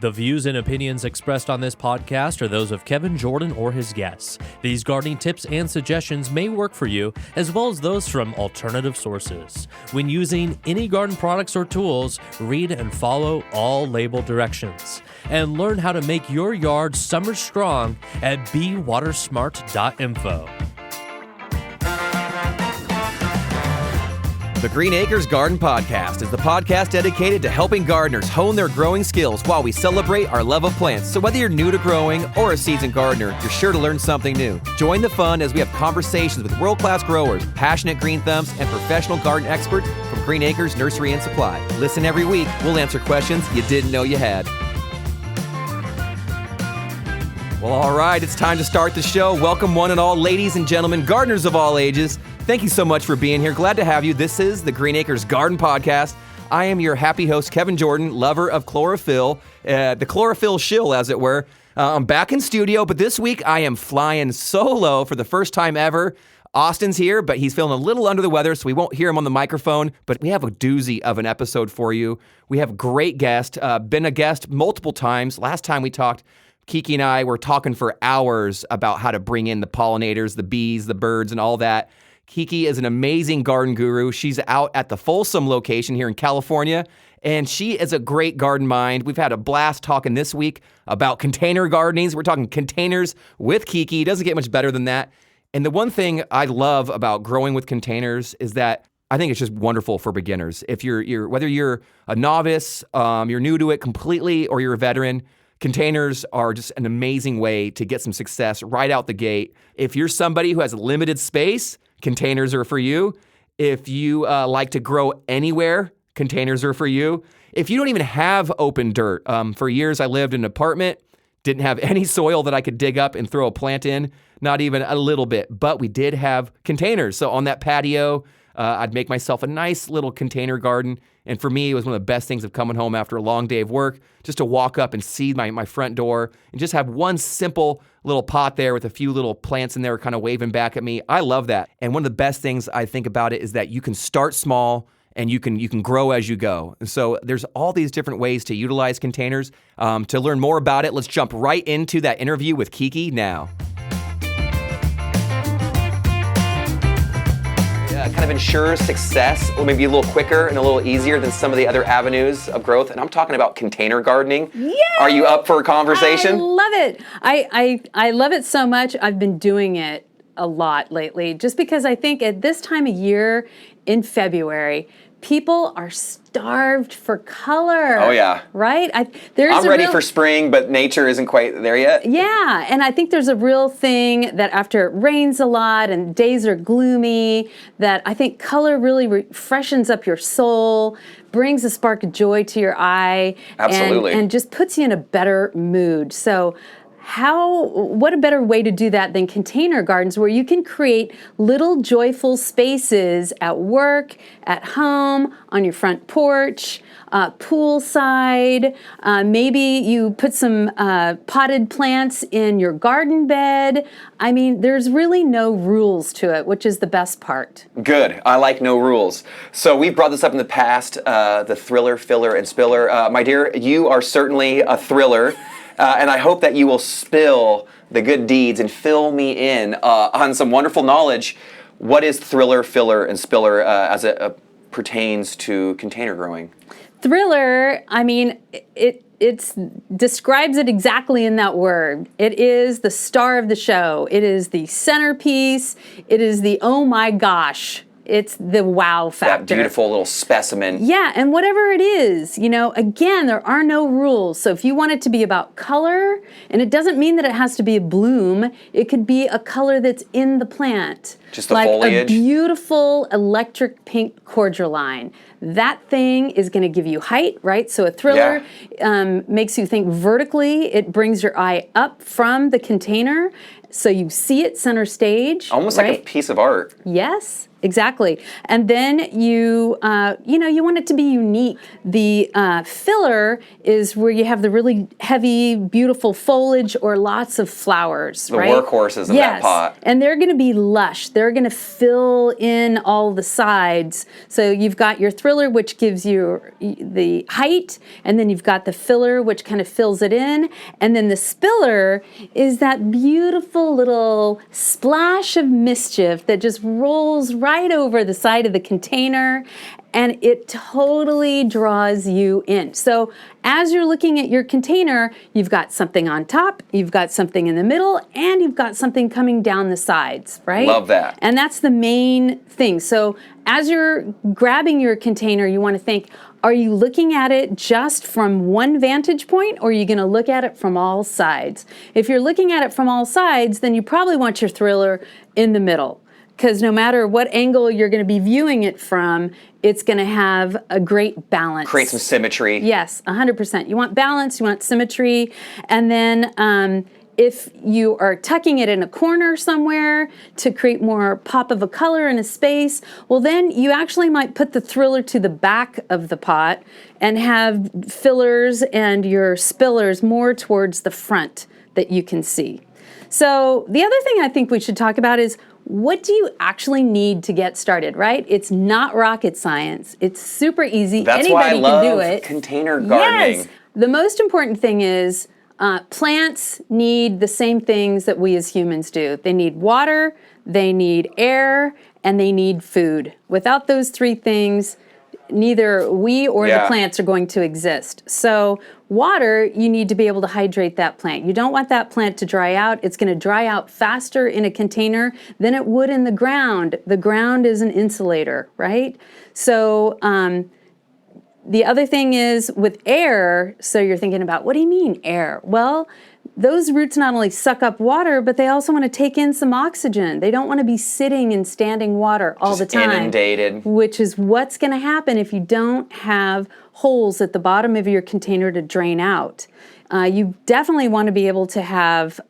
The views and opinions expressed on this podcast are those of Kevin Jordan or his guests. These gardening tips and suggestions may work for you, as well as those from alternative sources. When using any garden products or tools, read and follow all label directions. And learn how to make your yard summer strong at bewatersmart.info. The Green Acres Garden Podcast is the podcast dedicated to helping gardeners hone their growing skills while we celebrate our love of plants. So whether you're new to growing or a seasoned gardener, you're sure to learn something new. Join the fun as we have conversations with world-class growers, passionate green thumbs, and professional garden experts from Green Acres Nursery and Supply. Listen every week. We'll answer questions you didn't know you had. Well, all right, it's time to start the show. Welcome one and all, ladies and gentlemen, gardeners of all ages. Thank you so much for being here. Glad to have you. This is the Green Acres Garden Podcast. I am your happy host, Kevin Jordan, lover of chlorophyll, the chlorophyll shill, as it were. I'm back in studio, but this week I am flying solo for the first time ever. Austin's here, but he's feeling a little under the weather, so we won't hear him on the microphone, but we have a doozy of an episode for you. We have a great guest, been a guest multiple times. Last time we talked, Kiki and I were talking for hours about how to bring in the pollinators, the bees, the birds, and all that. Kiki is an amazing garden guru. She's out at the Folsom location here in California, and she is a great garden mind. We've had a blast talking this week about container gardening. We're talking containers with Kiki. It doesn't get much better than that. And the one thing I love about growing with containers is that I think it's just wonderful for beginners. If you're whether you're a novice, you're new to it completely, or you're a veteran, containers are just an amazing way to get some success right out the gate. If you're somebody who has limited space, containers are for you. If you like to grow anywhere, containers are for you. If you don't even have open dirt, for years I lived in an apartment, didn't have any soil that I could dig up and throw a plant in, not even a little bit, but we did have containers. So on that patio, I'd make myself a nice little container garden. And for me, it was one of the best things of coming home after a long day of work, just to walk up and see my front door and just have one simple little pot there with a few little plants in there kind of waving back at me. I love that. And one of the best things I think about it is that you can start small and you can grow as you go. And so there's all these different ways to utilize containers. To learn more about it, let's jump right into that interview with Kiki now. Kind of ensures success, or maybe a little quicker and a little easier than some of the other avenues of growth. And I'm talking about container gardening. Yay! Are you up for a conversation? I love it. I love it so much. I've been doing it a lot lately, just because I think at this time of year in February, people are starved for color. Oh, yeah. Right? I'm ready for spring, but nature isn't quite there yet. Yeah, and I think there's a real thing that after it rains a lot and days are gloomy, that I think color really freshens up your soul, brings a spark of joy to your eye. Absolutely. And just puts you in a better mood. So what a better way to do that than container gardens, where you can create little joyful spaces at work, at home, on your front porch, poolside. Maybe you put some potted plants in your garden bed. I mean, there's really no rules to it, which is the best part. Good. I like no rules. So we've brought this up in the past, the thriller, filler, and spiller. My dear, you are certainly a thriller. And I hope that you will spill the good deeds and fill me in on some wonderful knowledge. What is thriller, filler, and spiller as it pertains to container growing? Thriller, I mean, it describes it exactly in that word. It is the star of the show. It is the centerpiece. It is the oh my gosh. It's the wow factor. That beautiful little specimen. Yeah, and whatever it is, again, there are no rules. So if you want it to be about color, and it doesn't mean that it has to be a bloom, it could be a color that's in the plant. Just the like foliage? Like a beautiful electric pink cordyline. That thing is going to give you height, right? So a thriller makes you think vertically. It brings your eye up from the container, so you see it center stage. Almost right? like a piece of art. Yes. Exactly. And then you want it to be unique. The filler is where you have the really heavy, beautiful foliage or lots of flowers, the right? workhorses in that pot. And they're going to be lush. They're going to fill in all the sides. So you've got your thriller triller, which gives you the height, and then you've got the filler, which kind of fills it in, and then the spiller is that beautiful little splash of mischief that just rolls right over the side of the container, and it totally draws you in. So as you're looking at your container, you've got something on top, you've got something in the middle, and you've got something coming down the sides, right? Love that. And that's the main thing. So as you're grabbing your container, you want to think, are you looking at it just from one vantage point, or are you going to look at it from all sides? If you're looking at it from all sides, then you probably want your thriller in the middle, because no matter what angle you're going to be viewing it from, it's going to have a great balance. Create some symmetry. Yes, 100%. You want balance, you want symmetry, and then if you are tucking it in a corner somewhere to create more pop of a color in a space, well then you actually might put the thriller to the back of the pot and have fillers and your spillers more towards the front that you can see. So the other thing I think we should talk about is, what do you actually need to get started, right? It's not rocket science. It's super easy. That's Anybody why I love can do it. container gardening. Yes. The most important thing is plants need the same things that we as humans do. They need water, they need air, and they need food. Without those three things, neither we or the plants are going to exist. So water, you need to be able to hydrate that plant. You don't want that plant to dry out. It's going to dry out faster in a container than it would in the ground. The ground is an insulator, right? So the other thing is with air, so you're thinking about, what do you mean air? Well, those roots not only suck up water, but they also want to take in some oxygen. They don't want to be sitting in standing water all the time. Inundated. Which is what's going to happen if you don't have holes at the bottom of your container to drain out. You definitely want to be able to have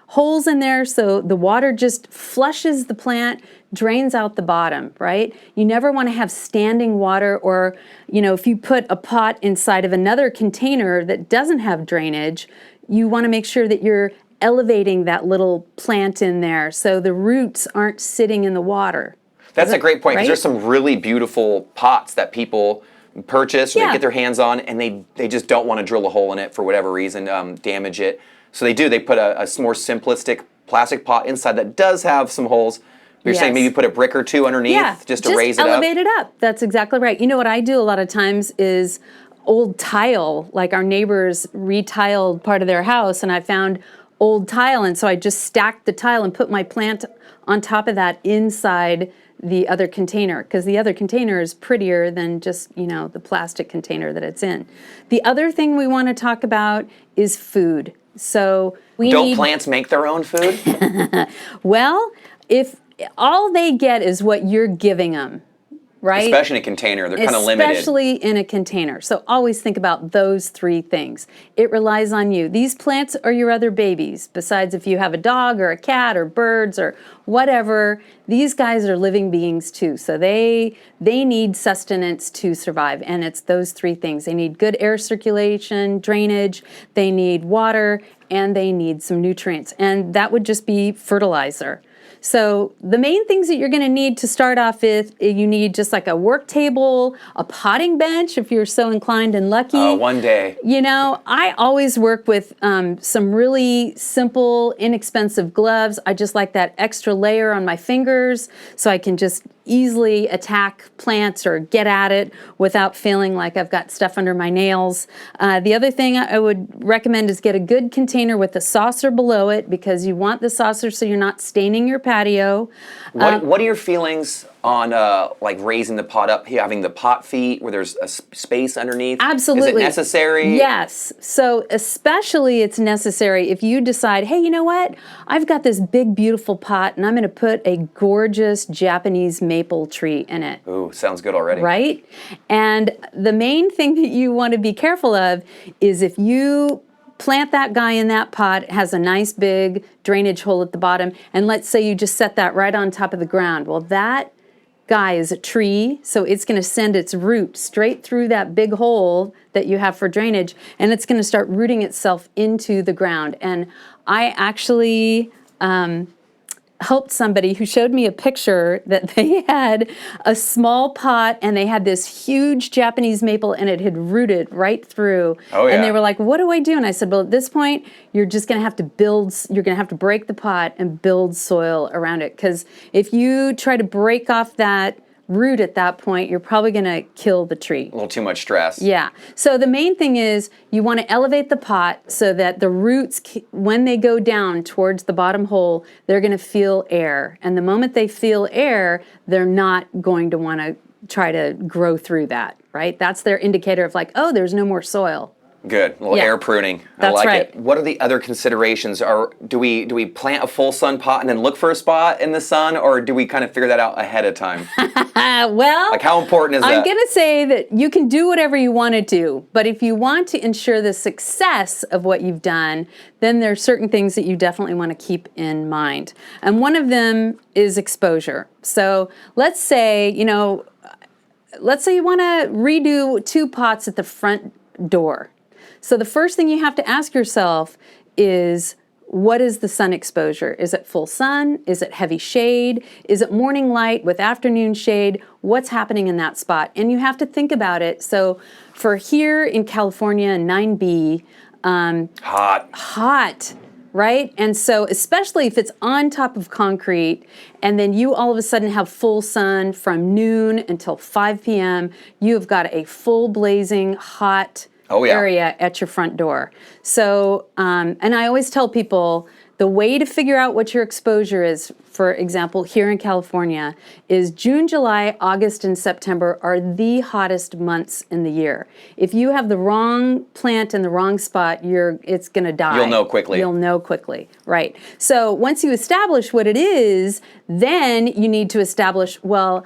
holes in there so the water just flushes the plant, drains out the bottom, right? You never want to have standing water, or, if you put a pot inside of another container that doesn't have drainage, you want to make sure that you're elevating that little plant in there so the roots aren't sitting in the water. That's a great point, because right? there's some really beautiful pots that people purchase or they get their hands on, and they just don't want to drill a hole in it for whatever reason, damage it. So they put a more simplistic plastic pot inside that does have some holes. You're saying maybe put a brick or two underneath just to raise it up? Just elevate it up. That's exactly right. You know what I do a lot of times is old tile, like our neighbors retiled part of their house, and I found old tile, and so I just stacked the tile and put my plant on top of that inside the other container, because the other container is prettier than just, the plastic container that it's in. The other thing we want to talk about is food. So Don't plants make their own food? Well, if all they get is what you're giving them, right? Especially in a container, they're kind of limited. Especially in a container. So always think about those three things. It relies on you. These plants are your other babies. Besides, if you have a dog or a cat or birds or whatever, these guys are living beings too. So they need sustenance to survive. And it's those three things. They need good air circulation, drainage, they need water, and they need some nutrients. And that would just be fertilizer. So the main things that you're going to need to start off with, you need just like a work table, a potting bench if you're so inclined and lucky. One day. I always work with some really simple, inexpensive gloves. I just like that extra layer on my fingers so I can just easily attack plants or get at it without feeling like I've got stuff under my nails. The other thing I would recommend is get a good container with a saucer below it, because you want the saucer so you're not staining your patio. What are your feelings on like raising the pot up, having the pot feet where there's a space underneath? Absolutely. Is it necessary? Yes. So especially it's necessary if you decide, hey, you know what? I've got this big, beautiful pot and I'm going to put a gorgeous Japanese maple tree in it. Ooh, sounds good already. Right? And the main thing that you want to be careful of is if you plant that guy in that pot, it has a nice big drainage hole at the bottom, and let's say you just set that right on top of the ground. Well, that guy is a tree, so it's going to send its root straight through that big hole that you have for drainage, and it's going to start rooting itself into the ground. And I actually helped somebody who showed me a picture that they had a small pot and they had this huge Japanese maple and it had rooted right through. Oh, yeah. And they were like, what do I do? And I said, well, at this point, you're just going to have to you're going to have to break the pot and build soil around it. Because if you try to break off that root at that point, you're probably going to kill the tree. A little too much stress. Yeah. So the main thing is you want to elevate the pot so that the roots, when they go down towards the bottom hole, they're going to feel air. And the moment they feel air, they're not going to want to try to grow through that, right? That's their indicator of like, oh, there's no more soil. Good. A little air pruning. I That's like right. it. What are the other considerations? Do we plant a full sun pot and then look for a spot in the sun, or do we kind of figure that out ahead of time? Well, Like, how important is that? I'm going to say that you can do whatever you want to do, but if you want to ensure the success of what you've done, then there are certain things that you definitely want to keep in mind. And one of them is exposure. So let's say you want to redo 2 pots at the front door. So the first thing you have to ask yourself is, what is the sun exposure? Is it full sun? Is it heavy shade? Is it morning light with afternoon shade? What's happening in that spot? And you have to think about it. So for here in California, 9B, hot, right? And so especially if it's on top of concrete and then you all of a sudden have full sun from noon until 5 p.m., you have got a full blazing hot area at your front door. So, and I always tell people the way to figure out what your exposure is, for example, here in California, is June, July, August, and September are the hottest months in the year. If you have the wrong plant in the wrong spot, it's going to die. You'll know quickly. You'll know quickly, right. So once you establish what it is, then you need to establish, well,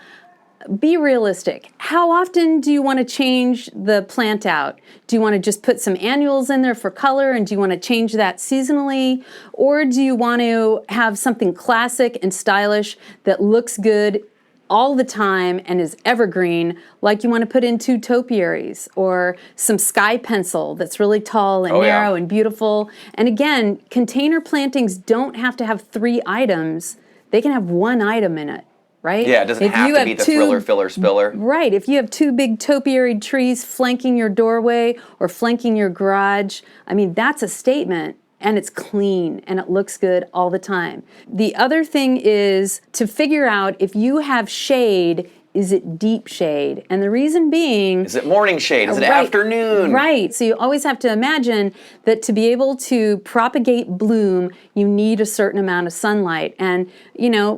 be realistic. How often do you want to change the plant out? Do you want to just put some annuals in there for color, and do you want to change that seasonally? Or do you want to have something classic and stylish that looks good all the time and is evergreen, like you want to put in 2 topiaries or some sky pencil that's really tall and narrow and beautiful? And again, container plantings don't have to have 3 items. They can have 1 item in it. Right? Yeah, it doesn't have to be the thriller, filler, spiller. Right. If you have 2 big topiary trees flanking your doorway or flanking your garage, I mean, that's a statement, and it's clean and it looks good all the time. The other thing is to figure out if you have shade, is it deep shade? And the reason being... Is it morning shade? Is it afternoon? Right. So you always have to imagine that to be able to propagate bloom, you need a certain amount of sunlight. And,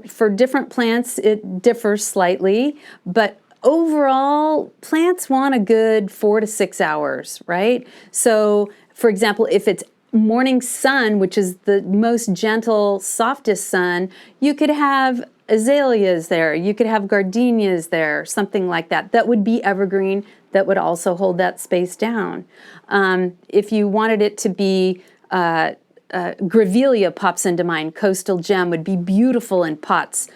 for different plants, it differs slightly. But overall, plants want a good 4 to 6 hours, right? So, for example, if it's morning sun, which is the most gentle, softest sun, you could have azaleas there, you could have gardenias there, something like that. That would be evergreen, that would also hold that space down. If you wanted it to be, Grevillea pops into mind. Coastal gem would be beautiful in pots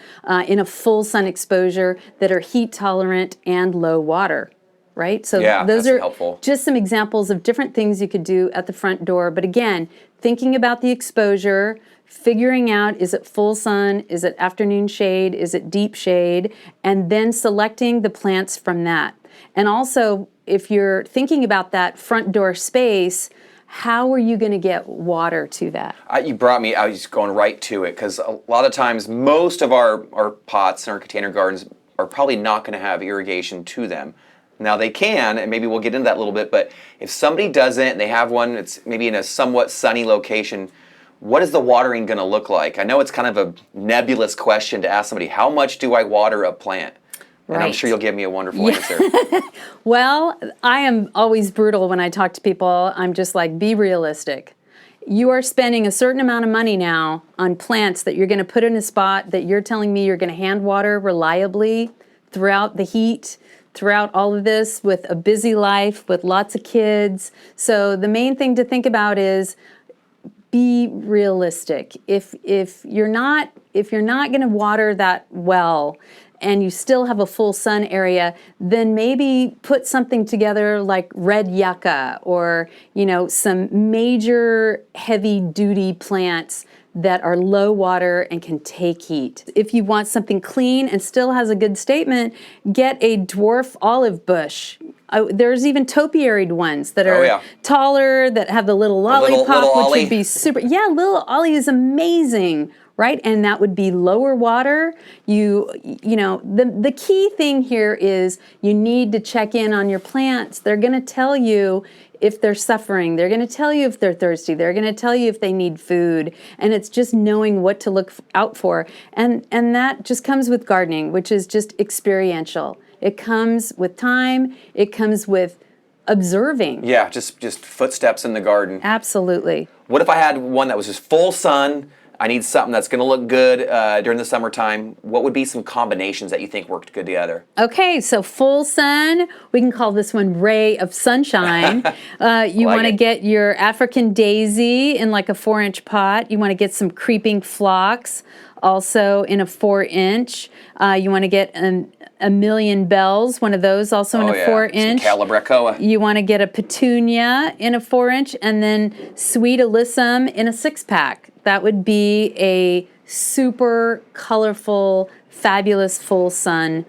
in a full sun exposure that are heat tolerant and low water. Right? So those are helpful. Just some examples of different things you could do at the front door. But again, thinking about the exposure, figuring out, is it full sun, is it afternoon shade, is it deep shade, and then selecting the plants from that. And also, if you're thinking about that front door space, how are you going to get water to that? You brought me, I was going right to it, because a lot of times most of our pots and our container gardens are probably not going to have irrigation to them. Now they can, and maybe we'll get into that a little bit, but if somebody doesn't, they have one, it's maybe in a somewhat sunny location, what is the watering going to look like? I know it's kind of a nebulous question to ask somebody, how much do I water a plant? And I'm sure you'll give me a wonderful answer. Well, I am always brutal when I talk to people. I'm just like, be realistic. You are spending a certain amount of money now on plants that you're going to put in a spot that you're telling me you're going to hand water reliably throughout the heat, throughout all of this, with a busy life, with lots of kids. So the main thing to think about is be realistic. If you're not going to water that well, and you still have a full sun area, then maybe put something together like red yucca or, some major heavy duty plants that are low water and can take heat. If you want something clean and still has a good statement, get a dwarf olive bush. There's even topiaried ones that are taller, that have the little lollipop, little which would be super. Yeah, little ollie is amazing, right? And that would be lower water. The key thing here is you need to check in on your plants. They're going to tell you if they're suffering. They're going to tell you if they're thirsty. They're going to tell you if they need food. And it's just knowing what to look out for. And that just comes with gardening, which is just experiential. It comes with time. It comes with observing. Yeah, just footsteps in the garden. Absolutely. What if I had one that was just full sun? I need something that's going to look good during the summertime. What would be some combinations that you think worked good together? Okay, so full sun, we can call this one ray of sunshine. You want to get your African daisy in like a 4-inch pot. You want to get some creeping phlox, also in a 4-inch. You want to get a million bells, one of those also in a 4-inch. Some Calabracoa. You want to get a petunia in a 4-inch, and then sweet alyssum in a 6-pack. That would be a super colorful, fabulous full sun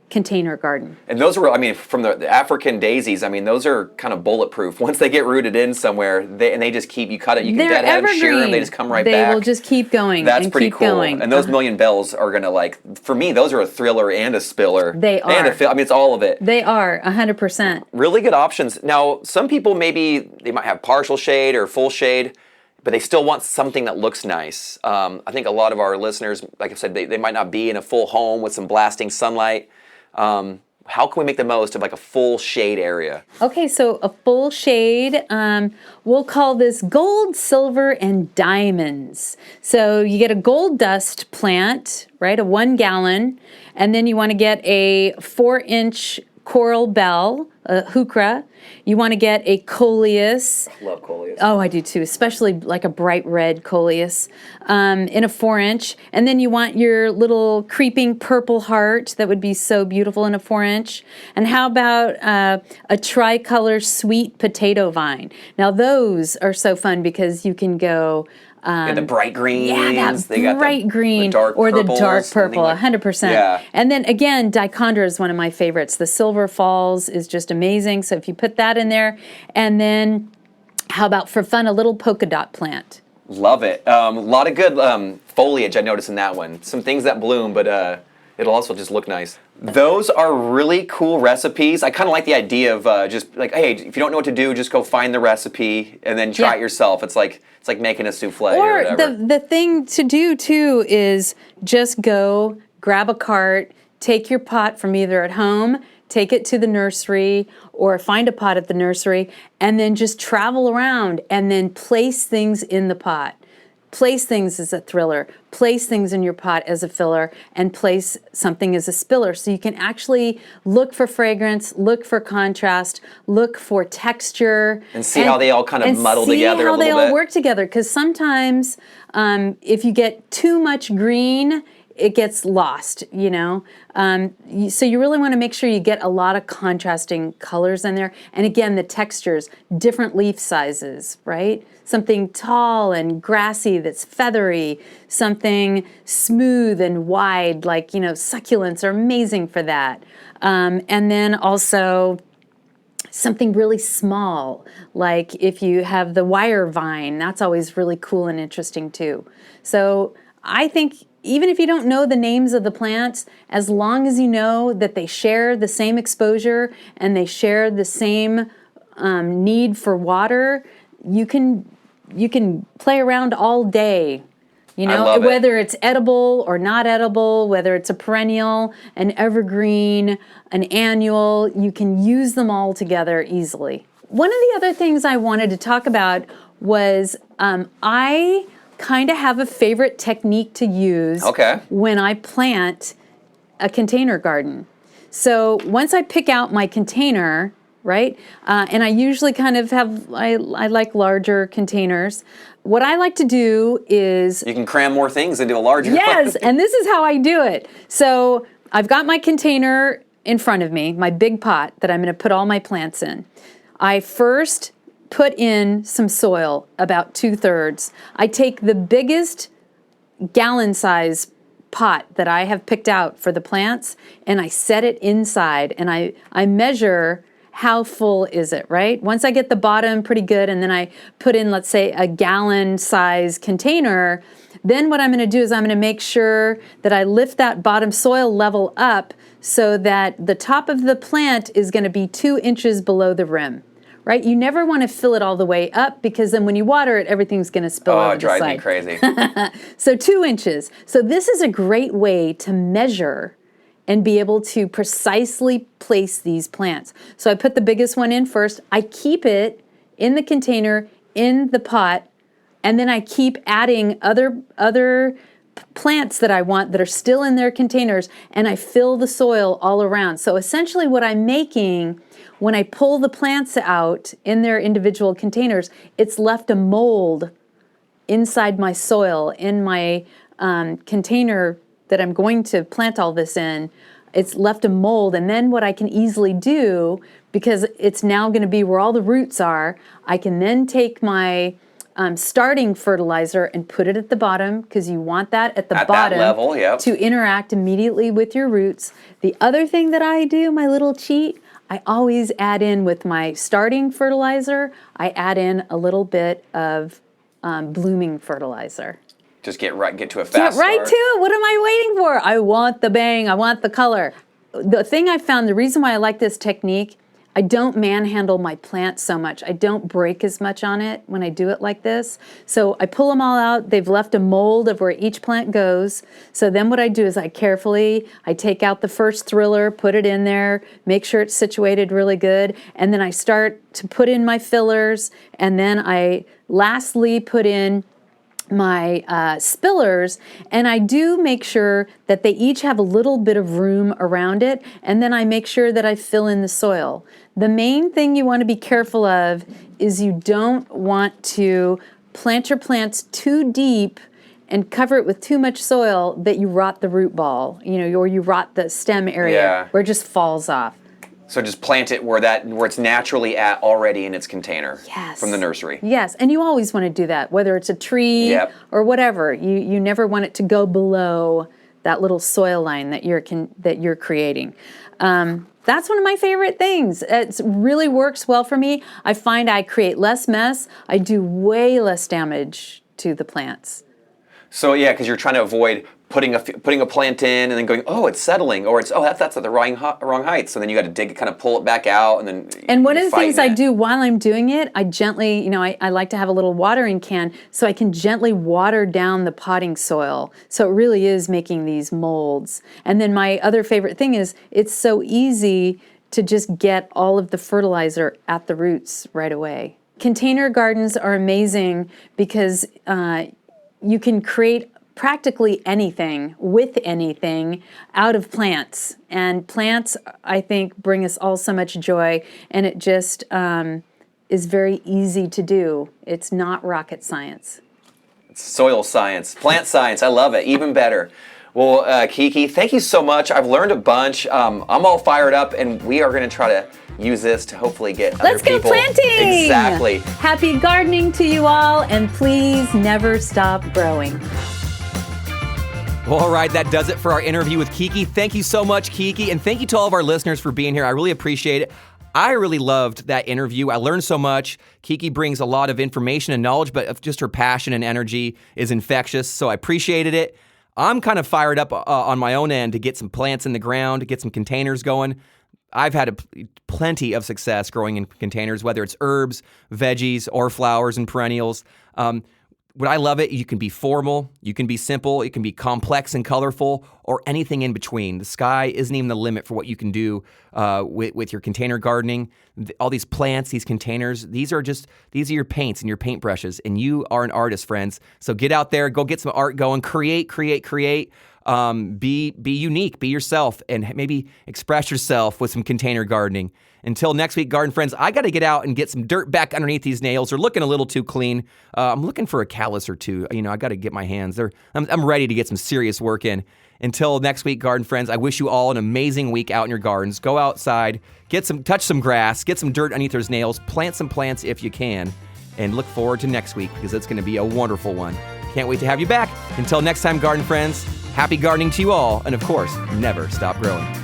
container garden. And those were, from the African daisies, those are kind of bulletproof. Once they get rooted in somewhere, they just keep, you cut it, you can deadhead them, shear them, they just come right back. They will just keep going. That's pretty keep cool. Going. And those million bells are going to, for me, those are a thriller and a spiller. They are. And it's all of it. They are, 100%. Really good options. Now, some people they might have partial shade or full shade, but they still want something that looks nice. I think a lot of our listeners, like I said, they might not be in a full home with some blasting sunlight. How can we make the most of like a full shade area? Okay, so a full shade, we'll call this gold, silver, and diamonds. So you get a gold dust plant, right, a 1 gallon, and then you want to get a 4-inch coral bell, a heuchera. You want to get a coleus. I love coleus. Oh, I do too, especially like a bright red coleus in a 4-inch. And then you want your little creeping purple heart that would be so beautiful in a 4-inch. And how about a tricolor sweet potato vine? Now those are so fun because you can go the bright greens. Yeah, that bright green or the dark purple, 100%. Yeah. And then again, dichondra is one of my favorites. The Silver Falls is just amazing. So if you put that in there, and then how about for fun, a little polka dot plant? Love it. A lot of good foliage I noticed in that one. Some things that bloom, but it'll also just look nice. Those are really cool recipes. I kind of like the idea of just like, hey, if you don't know what to do, just go find the recipe and then try it yourself. It's like making a souffle or whatever. The thing to do too is just go grab a cart, take your pot from either at home, take it to the nursery, or find a pot at the nursery, and then just travel around and then place things in the pot. Place things as a thriller, place things in your pot as a filler, and place something as a spiller. So you can actually look for fragrance, look for contrast, look for texture. And see how they all kind of muddle together a little bit. See how they all work together. Because sometimes if you get too much green, it gets lost, so you really want to make sure you get a lot of contrasting colors in there. And again, the textures, different leaf sizes, right? Something tall and grassy that's feathery, something smooth and wide, like, succulents are amazing for that. And then also something really small, like if you have the wire vine, that's always really cool and interesting too. So I think even if you don't know the names of the plants, as long as you know that they share the same exposure and they share the same need for water, you can play around all day. Whether it's edible or not edible, whether it's a perennial, an evergreen, an annual, you can use them all together easily. One of the other things I wanted to talk about was I kind of have a favorite technique to use when I plant a container garden. So once I pick out my container, right? And I usually kind of I like larger containers. What I like to do is... You can cram more things into a larger Yes, and this is how I do it. So I've got my container in front of me, my big pot that I'm going to put all my plants in. I first put in some soil, about 2/3. I take the biggest gallon size pot that I have picked out for the plants, and I set it inside, and I measure how full is it, right? Once I get the bottom pretty good, and then I put in, let's say, a gallon size container, then what I'm going to do is I'm going to make sure that I lift that bottom soil level up so that the top of the plant is going to be 2 inches below the rim. Right? You never want to fill it all the way up, because then when you water it, everything's going to spill over the side. Oh, it drives me crazy. So 2 inches. So this is a great way to measure and be able to precisely place these plants. So I put the biggest one in first. I keep it in the container, in the pot, and then I keep adding other plants that I want that are still in their containers, and I fill the soil all around. So essentially what I'm making, when I pull the plants out in their individual containers, it's left a mold inside my soil, in my container that I'm going to plant all this in. It's left a mold, and then what I can easily do, because it's now going to be where all the roots are, I can then take my starting fertilizer and put it at the bottom, because you want that at the bottom that level, yep, to interact immediately with your roots. The other thing that I do, my little cheat, I always add in with my starting fertilizer, I add in a little bit of blooming fertilizer. Just get to a fast Get right start. to it. What am I waiting for? I want the bang. I want the color. The thing I found, the reason why I like this technique, I don't manhandle my plants so much. I don't break as much on it when I do it like this. So I pull them all out. They've left a mold of where each plant goes. So then what I do is I take out the first thriller, put it in there, make sure it's situated really good, and then I start to put in my fillers, and then I lastly put in my spillers, and I do make sure that they each have a little bit of room around it, and then I make sure that I fill in the soil. The main thing you want to be careful of is you don't want to plant your plants too deep and cover it with too much soil that you rot the root ball, or you rot the stem area where it just falls off. So just plant it where it's naturally at already in its container. Yes. From the nursery. Yes, and you always want to do that, whether it's a tree or whatever. You never want it to go below that little soil line that you're creating. That's one of my favorite things. It really works well for me. I find I create less mess. I do way less damage to the plants. So yeah, because you're trying to avoid putting a plant in and then going, oh, it's settling, or that's at the wrong height. So then you got to dig it, kind of pull it back out, and then. And one of the things I do while I'm doing it, I gently, I like to have a little watering can so I can gently water down the potting soil. So it really is making these molds. And then my other favorite thing is it's so easy to just get all of the fertilizer at the roots right away. Container gardens are amazing because you can create practically anything with anything out of plants. And plants, I think, bring us all so much joy, and it just is very easy to do. It's not rocket science. It's soil science, plant science. I love it. Even better. Well, Kiki, thank you so much. I've learned a bunch. I'm all fired up, and we are going to try to use this to hopefully get other people. Let's go planting! Exactly. Happy gardening to you all, and please never stop growing. Well, all right, that does it for our interview with Kiki. Thank you so much, Kiki, and thank you to all of our listeners for being here. I really appreciate it. I really loved that interview. I learned so much. Kiki brings a lot of information and knowledge, but just her passion and energy is infectious, so I appreciated it. I'm kind of fired up on my own end to get some plants in the ground, to get some containers going. I've had plenty of success growing in containers, whether it's herbs, veggies, or flowers and perennials. What I love it, you can be formal, you can be simple, it can be complex and colorful, or anything in between. The sky isn't even the limit for what you can do with your container gardening. All these plants, these containers, these are your paints and your paintbrushes, and you are an artist, friends. So get out there, go get some art going, create. Be unique, be yourself, and maybe express yourself with some container gardening. Until next week, garden friends, I got to get out and get some dirt back underneath these nails. They're looking a little too clean. I'm looking for a callus or two. I got to get my hands. I'm ready to get some serious work in. Until next week, garden friends, I wish you all an amazing week out in your gardens. Go outside, touch some grass, get some dirt underneath those nails, plant some plants if you can, and look forward to next week because it's going to be a wonderful one. Can't wait to have you back. Until next time, garden friends, happy gardening to you all, and of course, never stop growing.